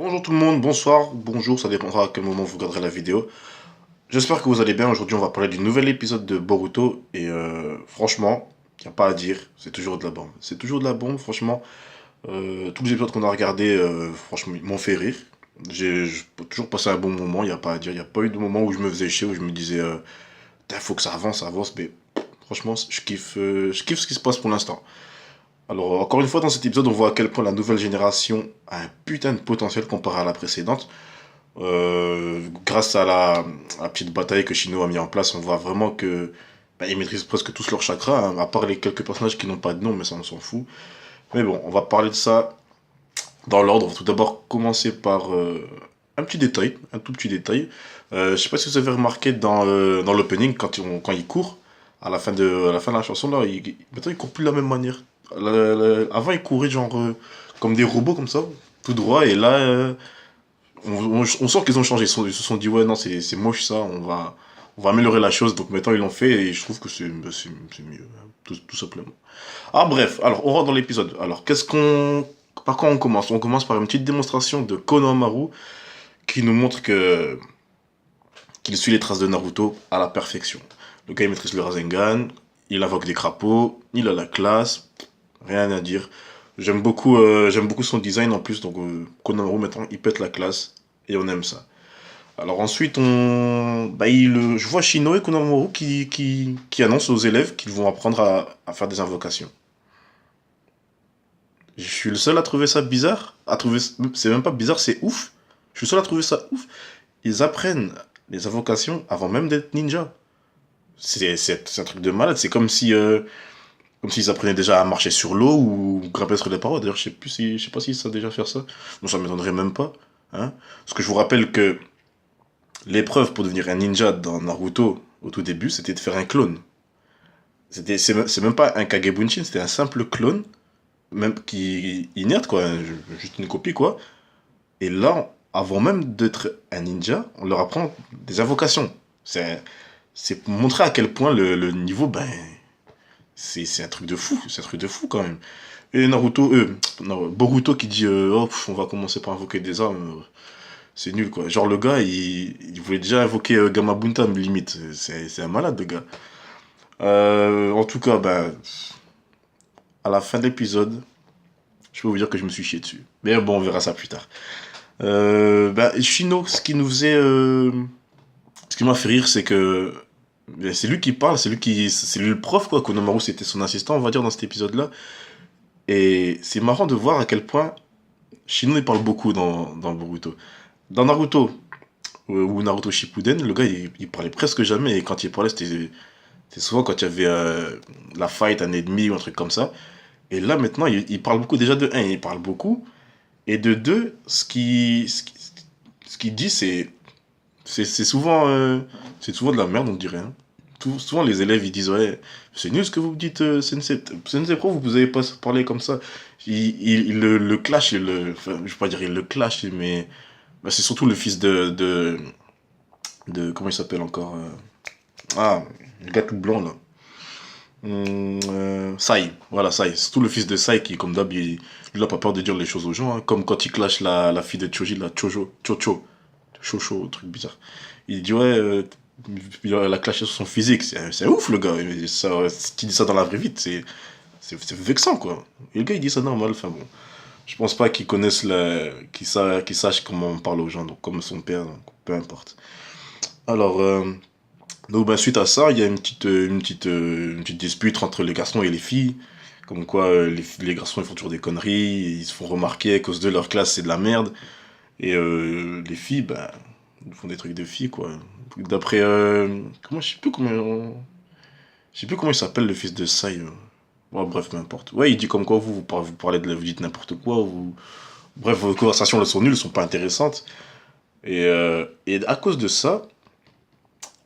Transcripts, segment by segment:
Bonjour tout le monde, bonsoir, bonjour, ça dépendra à quel moment vous regarderez la vidéo. J'espère que vous allez bien. Aujourd'hui, on va parler du nouvel épisode de Boruto. Et franchement, il n'y a pas à dire, c'est toujours de la bombe. C'est toujours de la bombe, franchement. Tous les épisodes qu'on a regardés, franchement, ils m'ont fait rire. J'ai toujours passé un bon moment, il n'y a pas à dire. Il n'y a pas eu de moment où je me faisais chier, où je me disais, il faut que ça avance. Mais franchement, je kiffe ce qui se passe pour l'instant. Alors, encore une fois, dans cet épisode, on voit à quel point la nouvelle génération a un putain de potentiel comparé à la précédente. Grâce à la petite bataille que Shino a mis en place, on voit vraiment que ils maîtrisent presque tous leurs chakras, hein, à part les quelques personnages qui n'ont pas de nom, mais ça on s'en fout. Mais bon, on va parler de ça dans l'ordre. On va tout d'abord commencer par un petit détail, un tout petit détail. Je sais pas si vous avez remarqué dans l'opening, quand il court, à la fin de la chanson, là, maintenant il court plus de la même manière. Avant, il courait genre comme des robots, comme ça, tout droit, et là, on sent qu'ils ont changé. Ils se sont dit, ouais, non, c'est moche ça, on va améliorer la chose. Donc maintenant, ils l'ont fait, et je trouve que c'est mieux, hein, tout simplement. Ah, bref, alors, on rentre dans l'épisode. Alors, par quoi on commence? On commence par une petite démonstration de Konohamaru qui nous montre qu'il suit les traces de Naruto à la perfection. Le gars, il maîtrise le Rasengan, il invoque des crapauds, il a la classe, rien à dire. J'aime beaucoup son design en plus, donc Konohamaru maintenant, il pète la classe, et on aime ça. Alors ensuite, je vois Shino et Konohamaru qui annoncent aux élèves qu'ils vont apprendre à faire des invocations. Je suis le seul à trouver ça bizarre, c'est même pas bizarre, c'est ouf. Je suis le seul à trouver ça ouf. Ils apprennent les invocations avant même d'être ninja. C'est un truc de malade. C'est comme s'ils apprenaient déjà à marcher sur l'eau ou grimper sur les parois. D'ailleurs, je sais pas s'ils savent déjà faire ça. Non, ça m'étonnerait même pas. Hein. Parce que je vous rappelle que l'épreuve pour devenir un ninja dans Naruto au tout début, c'était de faire un clone. C'est même pas un Kagebunshin, c'était un simple clone, même qui inerte quoi, juste une copie quoi. Et là, avant même d'être un ninja, on leur apprend des invocations. C'est c'est pour montrer à quel point le niveau, c'est un truc de fou, c'est un truc de fou quand même. Et non, Boruto qui dit oh, on va commencer par invoquer des armes, c'est nul quoi. Genre le gars, il voulait déjà invoquer Gamabunta, limite. C'est un malade le gars. En tout cas, à la fin de l'épisode, je peux vous dire que je me suis chié dessus. Mais bon, on verra ça plus tard. Shino, ce qui m'a fait rire, c'est que c'est lui qui parle, c'est lui le prof quoi. Konomaru c'était son assistant, on va dire dans cet épisode-là. Et c'est marrant de voir à quel point Shino il parle beaucoup dans Boruto. Dans Naruto ou Naruto Shippuden, le gars il parlait presque jamais et quand il parlait c'était souvent quand il y avait la fight, un ennemi ou un truc comme ça. Et là maintenant il parle beaucoup déjà de un, il parle beaucoup et de deux, ce qu'il dit c'est souvent, c'est souvent de la merde, on dirait. Hein. Souvent, les élèves, ils disent, ouais, c'est nul ce que vous me dites, Sensei. Sensei, pourquoi vous n'avez pas parlé comme ça? Il le clash, enfin, je vais pas dire il le clash, mais c'est surtout le fils comment il s'appelle encore Ah, le gars tout blanc, là. Sai, voilà, Sai. C'est tout le fils de Sai qui, comme d'hab, il n'a pas peur de dire les choses aux gens. Hein. Comme quand il clash la fille de Choji, la Chocho, truc bizarre. Il dit, ouais, il a clashé sur son physique. C'est ouf, le gars. Mais ça, si tu dis ça dans la vraie vie, c'est vexant, quoi. Et le gars, il dit ça normal. Enfin bon. Je pense pas qu'il connaisse qu'il sache comment on parle aux gens, donc comme son père, donc peu importe. Alors, suite à ça, il y a une petite dispute entre les garçons et les filles. Comme quoi, les garçons ils font toujours des conneries, ils se font remarquer à cause de leur classe, c'est de la merde. Et les filles, ils font des trucs de filles, quoi. D'après. Je sais plus comment il s'appelle le fils de Sai. Ouais, bref, peu importe. Ouais, il dit comme quoi vous parlez vous dites n'importe quoi. Bref, vos conversations elles sont nulles, elles sont pas intéressantes. Et à cause de ça,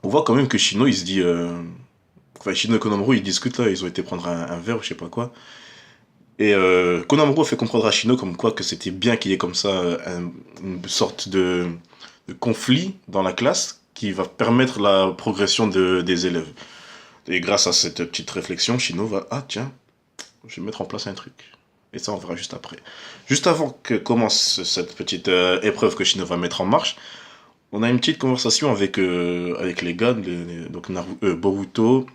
on voit quand même que Shino, il se dit. Enfin, Shino et Konomaru, ils discutent là, ils ont été prendre un verre ou je sais pas quoi. Et Konomaru a fait comprendre à Shino comme quoi que c'était bien qu'il y ait comme ça une sorte de conflit dans la classe qui va permettre la progression des élèves. Et grâce à cette petite réflexion, Shino va, ah tiens, je vais mettre en place un truc. Et ça, on verra juste après. Juste avant que commence cette petite épreuve que Shino va mettre en marche, on a une petite conversation avec les gars, donc Boruto,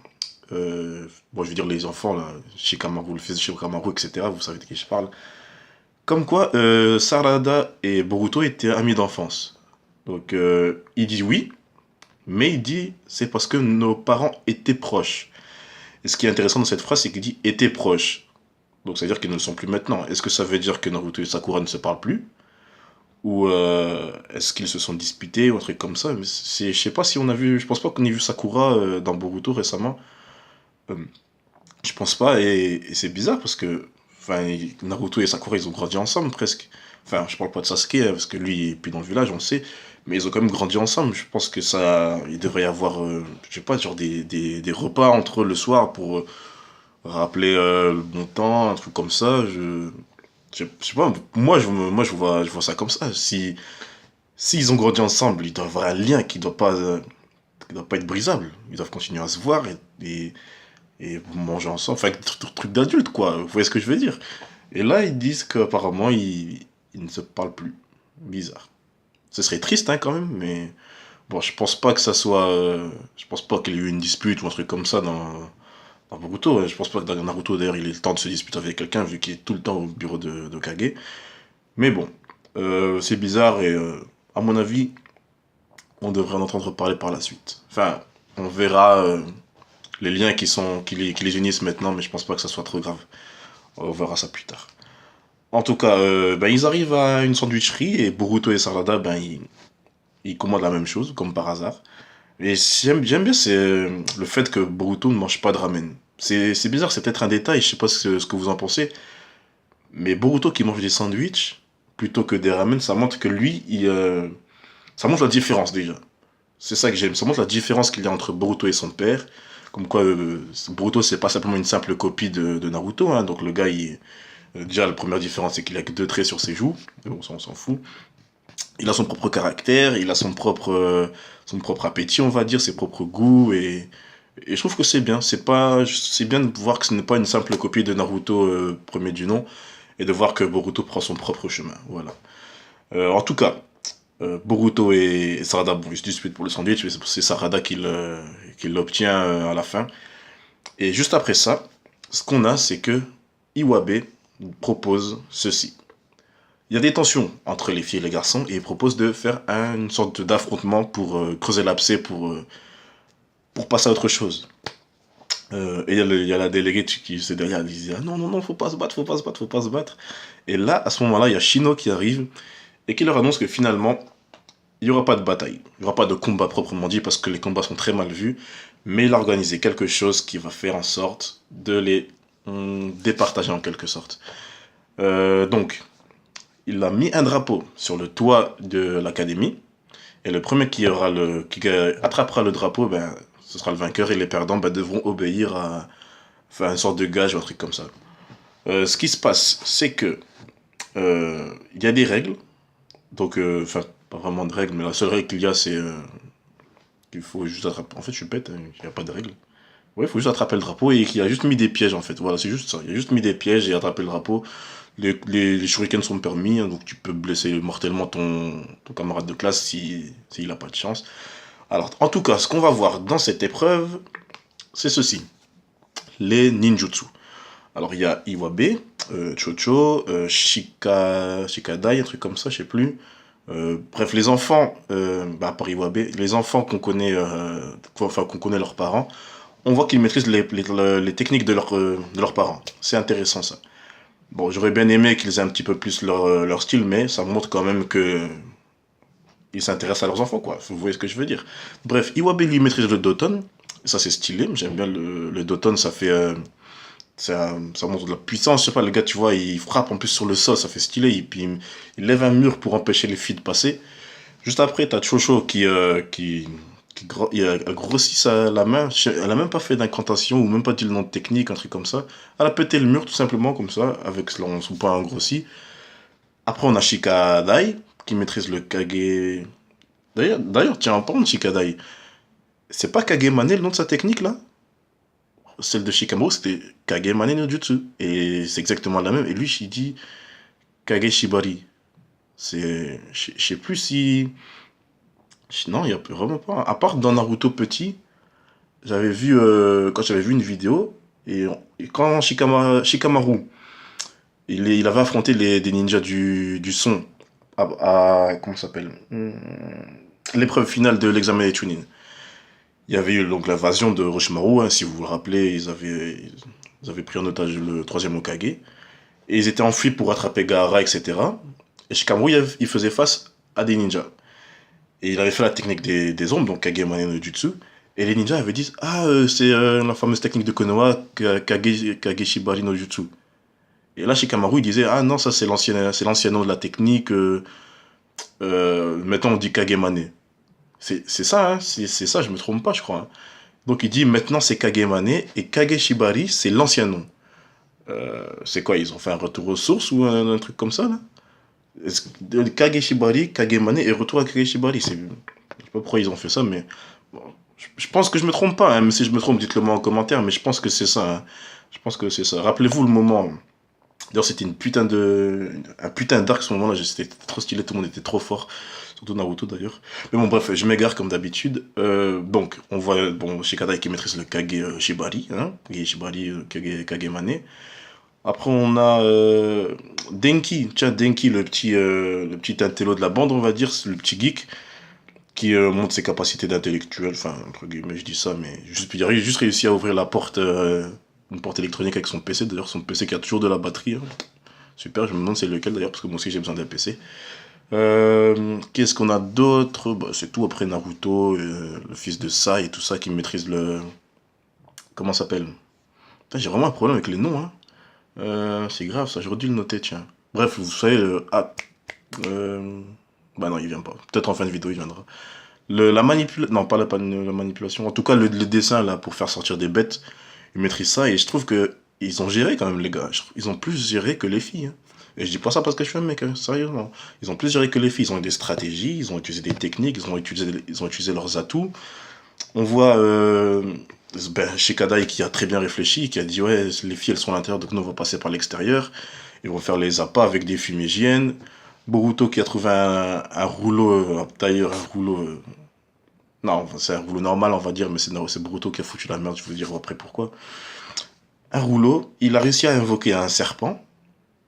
bon, je veux dire les enfants, là, Shikamaru, le fils de Shikamaru, etc. Vous savez de qui je parle. Comme quoi, Sarada et Boruto étaient amis d'enfance. Donc, il dit oui, mais il dit c'est parce que nos parents étaient proches. Et ce qui est intéressant dans cette phrase, c'est qu'il dit étaient proches. Donc, ça veut dire qu'ils ne le sont plus maintenant. Est-ce que ça veut dire que Naruto et Sakura ne se parlent plus? Ou est-ce qu'ils se sont disputés ou un truc comme ça? Mais je sais pas si on a vu, je pense pas qu'on ait vu Sakura dans Boruto récemment. Euh, je pense pas, et c'est bizarre parce que enfin, Naruto et Sakura ils ont grandi ensemble presque. Enfin, je parle pas de Sasuke parce que lui il est plus dans le village, on le sait, mais ils ont quand même grandi ensemble. Je pense que ça, il devrait y avoir, je sais pas, genre des repas entre eux le soir pour rappeler le bon temps, un truc comme ça. Je sais pas, moi je vois ça comme ça. Si s'ils ont grandi ensemble, il doit y avoir un lien qui doit pas être brisable. Ils doivent continuer à se voir et manger ensemble. Enfin, truc d'adulte, quoi. Vous voyez ce que je veux dire? Et là, ils disent qu'apparemment, ils ne se parlent plus. Bizarre. Ce serait triste, hein, quand même, mais bon, je pense pas que ça soit. Je pense pas qu'il y ait eu une dispute ou un truc comme ça dans Naruto. Je pense pas que dans Naruto, d'ailleurs, il ait le temps de se disputer avec quelqu'un, vu qu'il est tout le temps au bureau de Kage. Mais bon, c'est bizarre et, à mon avis, on devrait en entendre parler par la suite. Enfin, on verra les liens qui les unissent maintenant, mais je pense pas que ça soit trop grave. On verra ça plus tard. En tout cas, ben, ils arrivent à une sandwicherie et Boruto et Sarada, ben, ils commandent la même chose, comme par hasard. Et j'aime bien, c'est le fait que Boruto ne mange pas de ramen. C'est bizarre, c'est peut-être un détail, je sais pas ce que vous en pensez, mais Boruto qui mange des sandwichs plutôt que des ramen, ça montre que lui, ça montre la différence déjà. C'est ça que j'aime. Ça montre la différence qu'il y a entre Boruto et son père. Comme quoi, Boruto, c'est pas simplement une simple copie de Naruto. Hein. Donc le gars, déjà, la première différence, c'est qu'il a que deux traits sur ses joues. Mais bon, ça, on s'en fout. Il a son propre caractère, il a son propre appétit, on va dire, ses propres goûts. Et je trouve que c'est bien. C'est bien de voir que ce n'est pas une simple copie de Naruto premier du nom. Et de voir que Boruto prend son propre chemin. Voilà. En tout cas, Boruto et Sarada, bon, ils se disputent pour le sandwich, mais c'est Sarada qui l'obtient à la fin. Et juste après ça, ce qu'on a, c'est que Iwabe propose ceci. Il y a des tensions entre les filles et les garçons, et il propose de faire une sorte d'affrontement pour creuser l'abcès, pour passer à autre chose. Et il y a la déléguée qui est derrière, elle dit ah non, non, non, faut pas se battre, faut pas se battre, faut pas se battre. Et là, à ce moment-là, il y a Shino qui arrive et qui leur annonce que finalement, il n'y aura pas de bataille, il n'y aura pas de combat proprement dit parce que les combats sont très mal vus, mais il a organisé quelque chose qui va faire en sorte de les départager en quelque sorte. Donc, il a mis un drapeau sur le toit de l'académie, et le premier qui attrapera le drapeau, ben, ce sera le vainqueur, et les perdants ben, devront obéir à faire une sorte de gage ou un truc comme ça. Ce qui se passe, c'est que il y a des règles, donc, enfin, pas vraiment de règles, mais la seule règle qu'il y a, c'est qu'il faut juste attraper. En fait, je suis bête, hein, il n'y a pas de règle. Ouais, il faut juste attraper le drapeau et qu'il a juste mis des pièges, en fait. Voilà, c'est juste ça. Il a juste mis des pièges et attraper le drapeau. Les shurikens sont permis, hein, donc tu peux blesser mortellement ton camarade de classe s'il n'a pas de chance. Alors, en tout cas, ce qu'on va voir dans cette épreuve, c'est ceci. Les ninjutsu. Alors, il y a Iwabe, Chocho, Shikadai, un truc comme ça, je sais plus. Bref, les enfants, par Iwabe, les enfants qu'on connaît leurs parents, on voit qu'ils maîtrisent les techniques de leurs parents. C'est intéressant ça. Bon, j'aurais bien aimé qu'ils aient un petit peu plus leur style, mais ça montre quand même que ils s'intéressent à leurs enfants, quoi. Vous voyez ce que je veux dire. Bref, Iwabe lui maîtrise le Doton. Ça, c'est stylé. J'aime bien le Doton, ça fait. Ça montre de la puissance. Je sais pas, le gars, tu vois, il frappe en plus sur le sol, ça fait stylé. Puis il lève un mur pour empêcher les filles de passer. Juste après, t'as Chocho qui a grossi la main. Elle a même pas fait d'incantation ou même pas dit le nom de technique, un truc comme ça. Elle a pété le mur tout simplement comme ça, avec son poing grossi. Après, on a Shikadai qui maîtrise le Kage. D'ailleurs, tiens, en parlant de Shikadai, c'est pas Kagemane le nom de sa technique là? celle de Shikamaru, c'était Kagemane no Jutsu. Et c'est exactement la même. Et lui, il dit Kage Shibari. Je sais plus si. Non, il n'y a vraiment pas. À part dans Naruto petit, j'avais vu. Quand j'avais vu une vidéo, et quand Shikamaru, il avait affronté des ninjas du son comment ça s'appelle, l'épreuve finale de l'examen des Chunin. Il y avait eu donc l'invasion de Orochimaru, hein, si vous vous le rappelez, ils avaient pris en otage le troisième Hokage. Et ils étaient enfuis pour attraper Gaara, etc. Et Shikamaru, il faisait face à des ninjas. Et il avait fait la technique des ombres, donc Kagemane no Jutsu. Et les ninjas avaient dit, ah, c'est la fameuse technique de Konoha, Kageshibari no Jutsu. Et là, Shikamaru, il disait, ah non, ça c'est l'ancien nom de la technique, maintenant on dit Kagemane. C'est ça, hein, c'est ça, je me trompe pas, je crois, hein. Donc il dit, maintenant c'est Kagemane, et Kageshibari, c'est l'ancien nom. C'est quoi, ils ont fait un retour aux sources ou un truc comme ça, là? Kageshibari, Kagemane et retour à Kageshibari. Je sais pas pourquoi ils ont fait ça, mais bon, je pense que je me trompe pas, hein. Même si je me trompe, dites-le moi en commentaire, mais je pense que c'est ça, hein. Je pense que c'est ça. Rappelez-vous le moment. D'ailleurs, c'était un putain d'arc ce moment-là. C'était trop stylé, tout le monde était trop fort. Surtout Naruto d'ailleurs. Mais bon, bref, je m'égare comme d'habitude. Donc, on voit Shikadai qui maîtrise le Kage Shibari, hein, Kage Shibari, Kagemane. Après, on a Denki. Tiens, Denki, le petit intello de la bande, on va dire, c'est le petit geek qui montre ses capacités d'intellectuel. Enfin, entre guillemets, je dis ça, mais il a juste réussi à ouvrir la porte, une porte électronique avec son PC. D'ailleurs, son PC qui a toujours de la batterie, hein. Super, je me demande c'est lequel d'ailleurs, parce que moi aussi j'ai besoin d'un PC. Qu'est-ce qu'on a d'autre? Bah, c'est tout après Naruto, le fils de Sai et tout ça qui maîtrise le. Comment ça s'appelle? Putain, j'ai vraiment un problème avec les noms, hein. C'est grave, ça, j'aurais dû le noter, tiens. Bref, vous savez, bah non, il vient pas. Peut-être en fin de vidéo, il viendra. La manipulation. Non, pas la manipulation. En tout cas, le dessin, là, pour faire sortir des bêtes, il maîtrise ça. Et je trouve que ils ont géré quand même, les gars. Ils ont plus géré que les filles, hein. Et je dis pas ça parce que je suis un mec, hein, sérieusement. Ils ont plus géré que les filles. Ils ont eu des stratégies, ils ont utilisé des techniques, ils ont utilisé leurs atouts. On voit Shikadai qui a très bien réfléchi, qui a dit ouais, les filles elles sont à l'intérieur, donc nous on va passer par l'extérieur. Ils vont faire les appâts avec des fumigènes. Boruto qui a trouvé un rouleau, d'ailleurs un rouleau. Non, c'est un rouleau normal on va dire, mais c'est Boruto qui a foutu la merde, je vais vous dire après pourquoi. Un rouleau, il a réussi à invoquer un serpent.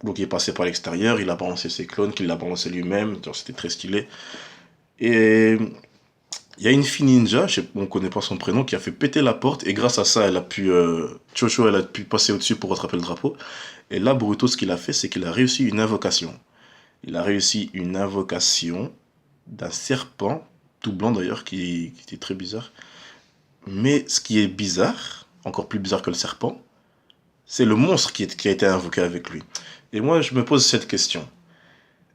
Donc il est passé par l'extérieur, il a balancé ses clones, qu'il l'a balancé lui-même, c'était très stylé. Et il y a une fille ninja, on ne connaît pas son prénom, qui a fait péter la porte, et grâce à ça, Chocho, elle a pu passer au-dessus pour rattraper le drapeau. Et là, Boruto, ce qu'il a fait, c'est qu'il a réussi une invocation. Il a réussi une invocation d'un serpent, tout blanc d'ailleurs, qui était très bizarre. Mais ce qui est bizarre, encore plus bizarre que le serpent, c'est le monstre qui a été invoqué avec lui. Et moi, je me pose cette question.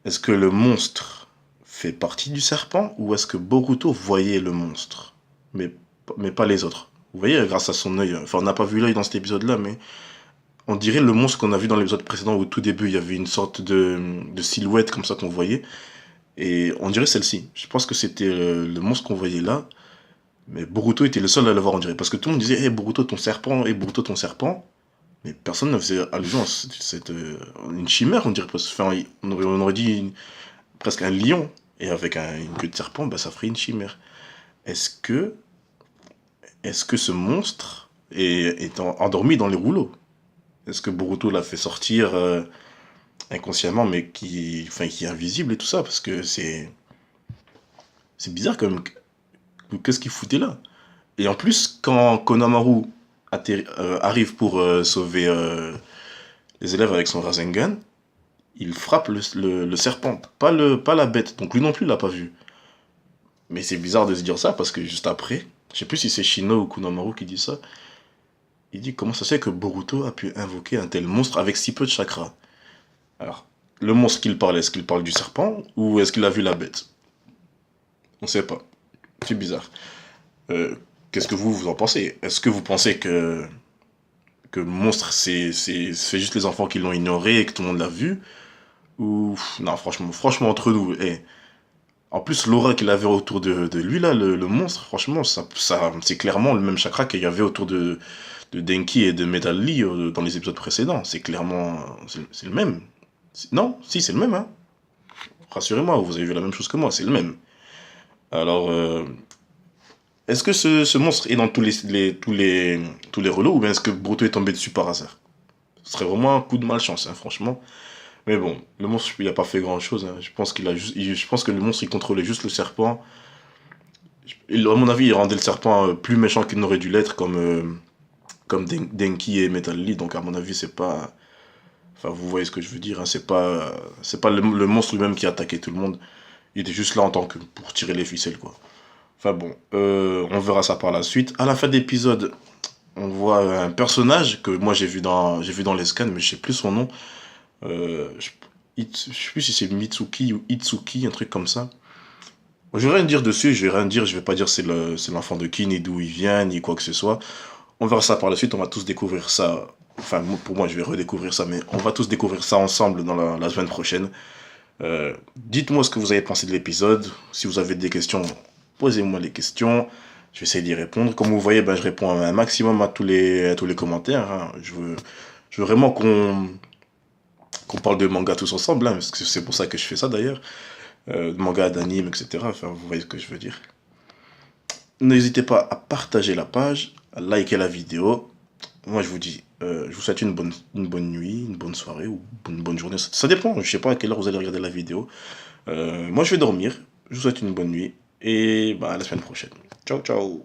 Est-ce que le monstre fait partie du serpent ou est-ce que Boruto voyait le monstre mais pas les autres? Vous voyez, grâce à son œil, enfin on n'a pas vu l'œil dans cet épisode-là, mais on dirait le monstre qu'on a vu dans l'épisode précédent où au tout début il y avait une sorte de silhouette comme ça qu'on voyait. Et on dirait celle-ci. Je pense que c'était le monstre qu'on voyait là, mais Boruto était le seul à le voir, on dirait. Parce que tout le monde disait, hey, Boruto ton serpent, hey, Boruto ton serpent. Mais personne ne faisait allusion à une chimère, on dirait. Enfin, on aurait dit presque un lion. Et avec une queue de serpent, bah, ça ferait une chimère. Est-ce que, est-ce que ce monstre est endormi dans les rouleaux? Est-ce que Boruto l'a fait sortir inconsciemment, mais qui est invisible et tout ça? Parce que c'est bizarre quand même. Qu'est-ce qu'il foutait là? Et en plus, quand Konohamaru arrive pour sauver les élèves avec son Rasengan, il frappe le serpent, pas la bête. Donc lui non plus l'a pas vu. Mais c'est bizarre de se dire ça parce que juste après, je sais plus si c'est Shino ou Konohamaru qui dit ça, il dit comment ça se fait que Boruto a pu invoquer un tel monstre avec si peu de chakra. Alors, le monstre qu'il parle, est-ce qu'il parle du serpent ou est-ce qu'il a vu la bête? On sait pas. C'est bizarre. Qu'est-ce que vous en pensez? Est-ce que vous pensez que le monstre, c'est juste les enfants qui l'ont ignoré et que tout le monde l'a vu? Ou non, franchement entre nous, en plus l'aura qu'il avait autour de lui là, le monstre, franchement, ça c'est clairement le même chakra qu'il y avait autour de de Denki et de Metal Lee dans les épisodes précédents. C'est clairement... C'est le même. Non, si, c'est le même, hein. Rassurez-moi, vous avez vu la même chose que moi, c'est le même. Alors, est-ce que ce monstre est dans tous les relots ou bien est-ce que Boruto est tombé dessus par hasard? Ce serait vraiment un coup de malchance, hein, franchement. Mais bon, le monstre, il a pas fait grand-chose, hein. Je pense je pense que le monstre, il contrôlait juste le serpent. À mon avis, il rendait le serpent plus méchant qu'il n'aurait dû l'être, comme Denki et Metal Lee. Donc, à mon avis, c'est pas... Enfin, vous voyez ce que je veux dire, hein. C'est pas le monstre lui-même qui attaquait tout le monde. Il était juste là en tant que pour tirer les ficelles, quoi. Enfin bon, on verra ça par la suite. À la fin d'épisode, on voit un personnage que moi j'ai vu dans les scans, mais je sais plus son nom. Je sais plus si c'est Mitsuki ou Itsuki, un truc comme ça. Je vais rien dire dessus, je vais rien dire, je vais pas dire c'est l'enfant de qui, ni d'où il vient, ni quoi que ce soit. On verra ça par la suite, on va tous découvrir ça. Enfin, pour moi, je vais redécouvrir ça, mais on va tous découvrir ça ensemble dans la semaine prochaine. Dites-moi ce que vous avez pensé de l'épisode. Si vous avez des questions, posez-moi les questions. Je vais essayer d'y répondre. Comme vous voyez, ben, je réponds un maximum à tous les commentaires, hein. Je veux vraiment qu'on parle de manga tous ensemble, hein, parce que c'est pour ça que je fais ça d'ailleurs. De manga, d'anime, etc. Enfin, vous voyez ce que je veux dire. N'hésitez pas à partager la page, à liker la vidéo. Moi, je vous souhaite une bonne nuit, une bonne soirée ou une bonne journée. Ça dépend, je sais pas à quelle heure vous allez regarder la vidéo. Moi, je vais dormir. Je vous souhaite une bonne nuit et bah, à la semaine prochaine. Ciao, ciao.